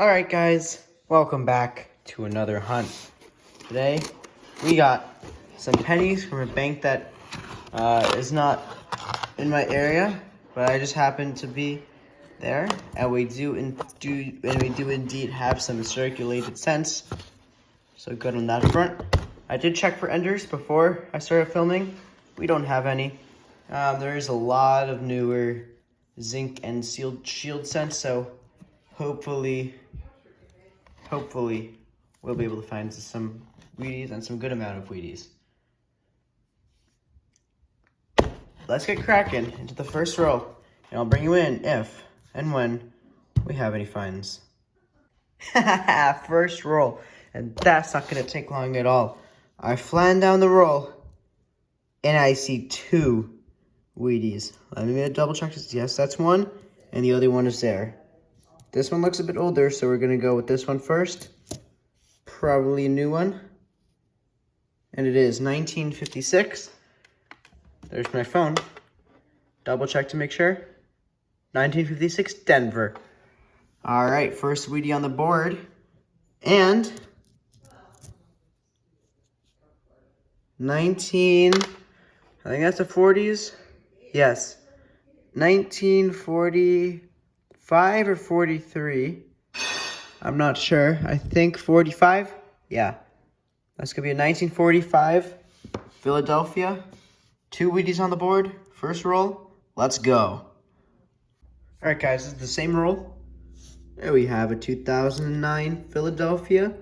Alright guys, welcome back to another hunt. Today, we got some pennies from a bank that is not in my area, but I just happen to be there, and we do indeed have some circulated cents, so good on that front. I did check for enders before I started filming. We don't have any. There is a lot of newer zinc and sealed shield cents, so hopefully we'll be able to find some Wheaties and some good amount of Wheaties. Let's get cracking into the first roll, and I'll bring you in if and when we have any finds. First roll, and that's not going to take long at all. I flan down the roll, and I see two Wheaties. Let me double check this. Yes, that's one, and the other one is there. This one looks a bit older, so we're going to go with this one first. Probably a new one. And it is 1956. There's my phone. Double check to make sure. 1956 Denver. All right, first Wheatie on the board. And I think that's the 40s. Yes. 1945 or 43. I'm not sure. I think 45. Yeah. That's going to be a 1945 Philadelphia. Two Wheaties on the board. First roll. Let's go. All right, guys. This is the same roll. There we have a 2009 Philadelphia.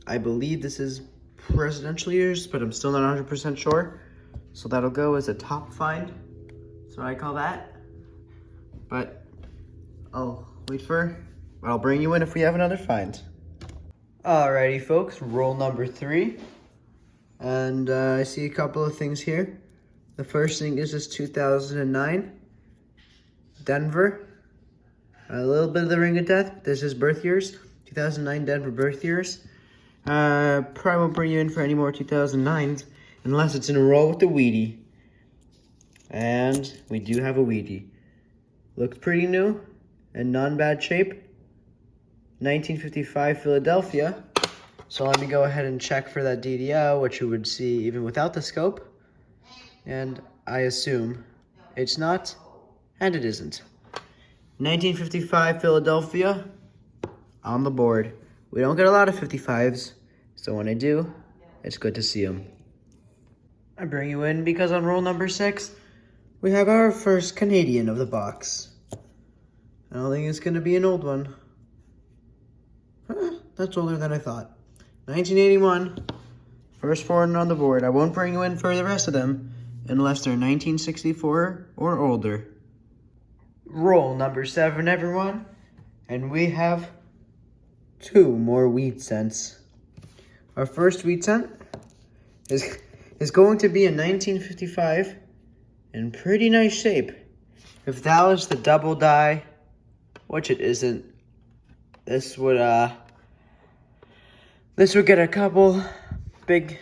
I believe this is presidential years, but I'm still not 100% sure. So that'll go as a top find. That's what I call that. But I'll bring you in if we have another find. Alrighty, folks, roll number 3. And I see a couple of things here. The first thing is this 2009 Denver. A little bit of the ring of death. This is birth years. 2009 Denver birth years. Probably won't bring you in for any more 2009s unless it's in a row with the Wheatie. And we do have a Wheatie. Looks pretty new and non-bad shape. 1955 Philadelphia. So let me go ahead and check for that DDO, which you would see even without the scope. And I assume it's not, and it isn't. 1955 Philadelphia on the board. We don't get a lot of 55s, so when I do, it's good to see them. I bring you in because on roll number 6, we have our first Canadian of the box. I don't think it's going to be an old one. That's older than I thought. 1981. First foreigner on the board. I won't bring you in for the rest of them unless they're 1964 or older. Roll number 7, everyone. And we have 2 more wheat cents. Our first wheat cent is going to be a 1955 in pretty nice shape. If that was the double die, which it isn't, this would get a couple big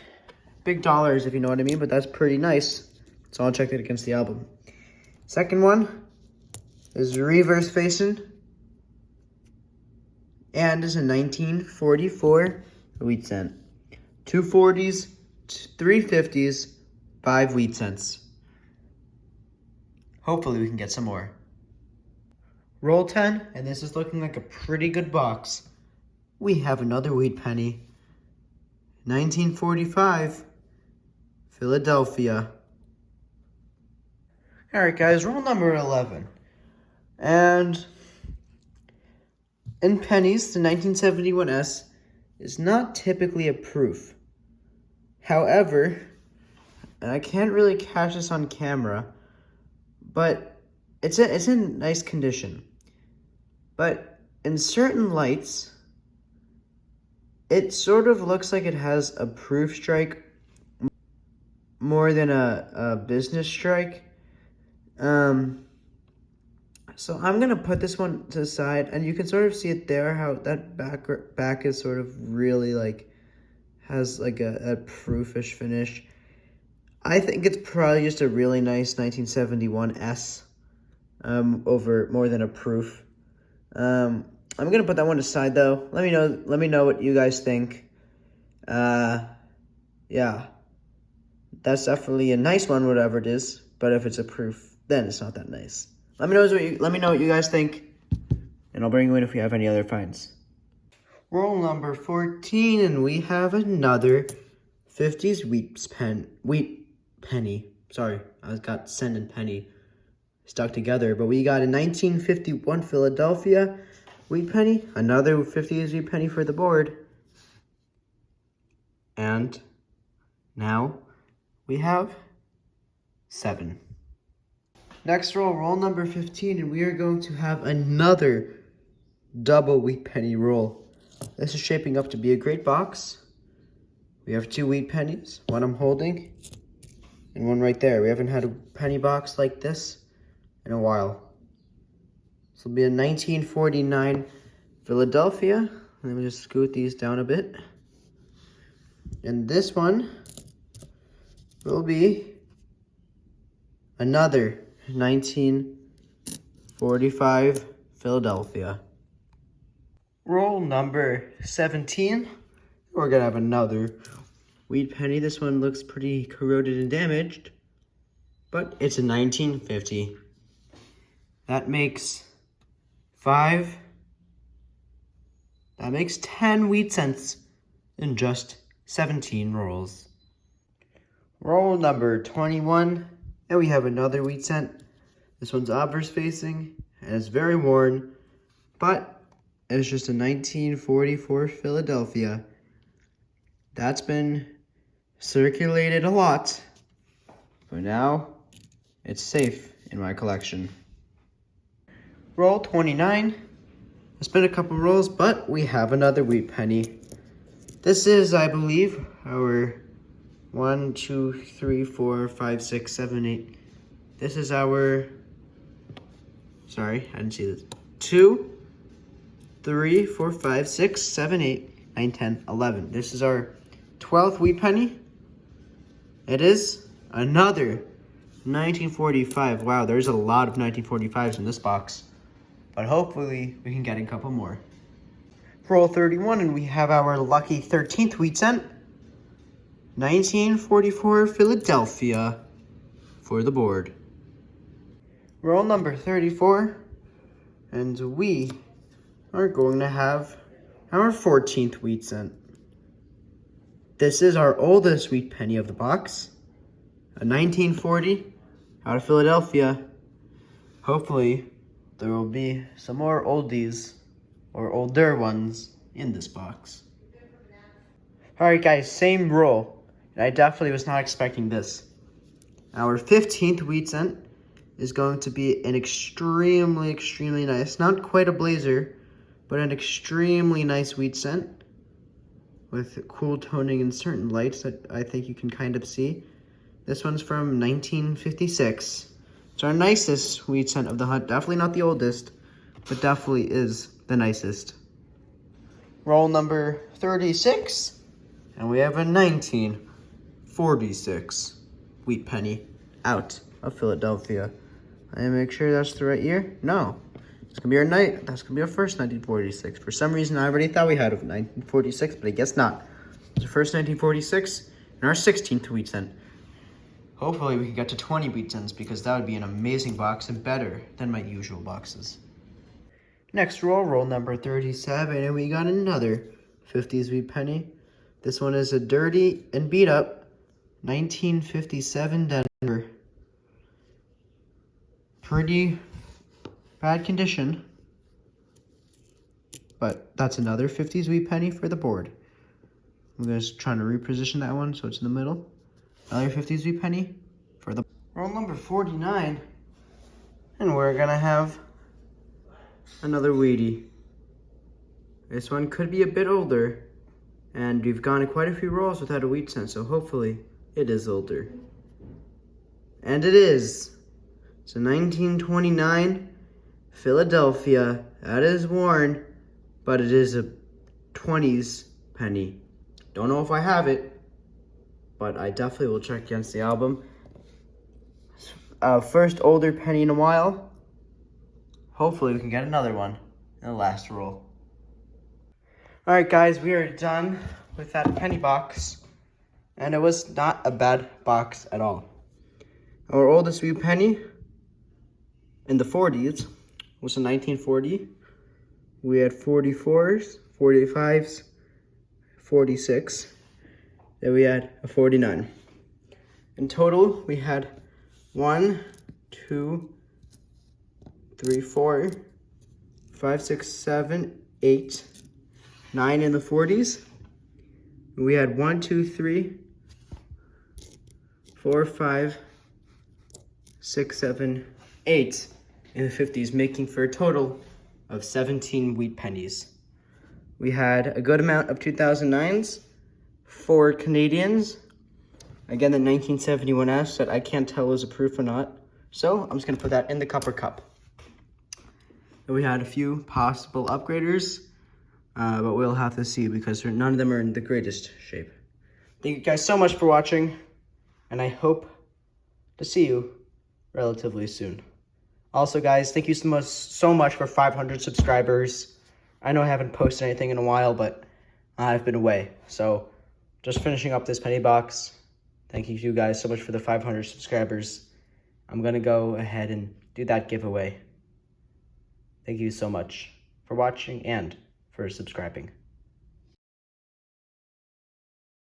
dollars, if you know what I mean, but that's pretty nice. So I'll check that against the album. Second one is reverse facing, and is a 1944 wheat cent. 2 40s, 3 50s, 5 wheat cents. Hopefully we can get some more. Roll 10, and this is looking like a pretty good box. We have another wheat penny. 1945, Philadelphia. All right, guys, roll number 11. And in pennies, the 1971S is not typically a proof. However, and I can't really catch this on camera, but it's in nice condition. But in certain lights, it sort of looks like it has a proof strike more than a business strike. So I'm going to put this one to the side, and you can sort of see it there, how that back is sort of really like, has like a proofish finish. I think it's probably just a really nice 1971 S over more than a proof. I'm I'm gonna put that one aside though. Let me know what you guys think. Yeah. That's definitely a nice one, whatever it is. But if it's a proof, then it's not that nice. Let me know what you guys think, and I'll bring you in if we have any other finds. Roll number 14, and we have another 50s wheat penny. Sorry, I got cent and penny stuck together, but we got a 1951 Philadelphia wheat penny, another 50s wheat penny for the board, and now we have 7. Next roll number 15, and we are going to have another double wheat penny roll. This is shaping up to be a great box. We have 2 wheat pennies, one I'm holding, and one right there. We haven't had a penny box like this in a while. This will be a 1949 Philadelphia. Let me just scoot these down a bit. And this one will be another 1945 Philadelphia. Roll number 17. We're gonna have another wheat penny. This one looks pretty corroded and damaged, but it's a 1950. That makes 5. That makes 10 wheat cents in just 17 rolls. Roll number 21, and we have another wheat cent. This one's obverse facing, and it's very worn, but it's just a 1944 Philadelphia. That's been circulated a lot, but now it's safe in my collection. Roll 29. It's been a couple rolls, but we have another wheat penny. This is, I believe, our 1, 2, 3, 4, 5, 6, 7, 8. This is our, sorry, I didn't see this. 2, 3, 4, 5, 6, 7, 8, 9, 10, 11. This is our 12th wheat penny. It is another 1945. Wow, there's a lot of 1945s in this box. But hopefully we can get a couple more. Roll 31, and we have our lucky 13th wheat cent. 1944 Philadelphia for the board. Roll number 34, and we are going to have our 14th wheat cent. This is our oldest wheat penny of the box, a 1940 out of Philadelphia. Hopefully there will be some more oldies or older ones in this box. Alright guys, same roll. And I definitely was not expecting this. Our 15th wheat cent is going to be an extremely nice, not quite a blazer, but an extremely nice wheat cent with cool toning and certain lights that I think you can kind of see. This one's from 1956. It's our nicest wheat cent of the hunt. Definitely not the oldest, but definitely is the nicest. Roll number 36, and we have a 1946 wheat penny out of Philadelphia. I make sure that's the right year. No, it's gonna be our that's gonna be our first 1946. For some reason, I already thought we had a 1946, but I guess not. It's the first 1946 and our 16th wheat cent. Hopefully we can get to 20 wheat cents, because that would be an amazing box and better than my usual boxes. Next roll number 37, and we got another 50s wheat penny. This one is a dirty and beat up 1957 Denver. Pretty bad condition, but that's another 50s wheat penny for the board. I'm just trying to reposition that one so it's in the middle. Another 50s wheat penny for the roll number 49, and we're gonna have another wheatie. This one could be a bit older, and we've gone quite a few rolls without a wheat cent, so hopefully it is older. And it is. It's a 1929 Philadelphia. That is worn, but it is a 20s penny. Don't know if I have it, but I definitely will check against the album. First older penny in a while. Hopefully we can get another one in the last roll. All right, guys, we are done with that penny box. And it was not a bad box at all. Our oldest wee penny in the 40s was a 1940. We had 44s, 45s, 46. Then we had a 49. In total, we had 1, 2, 3, 4, 5, 6, 7, 8, 9 in the 40s. We had 1, 2, 3, 4, 5, 6, 7, 8 in the 50s, making for a total of 17 wheat pennies. We had a good amount of 2009s, 4 Canadians. Again, the 1971S that I can't tell is a proof or not. So I'm just gonna put that in the copper cup. And we had a few possible upgraders, but we'll have to see because none of them are in the greatest shape. Thank you guys so much for watching, and I hope to see you relatively soon. Also, guys, thank you so much for 500 subscribers. I know I haven't posted anything in a while, but I've been away. So just finishing up this penny box. Thank you guys so much for the 500 subscribers. I'm going to go ahead and do that giveaway. Thank you so much for watching and for subscribing.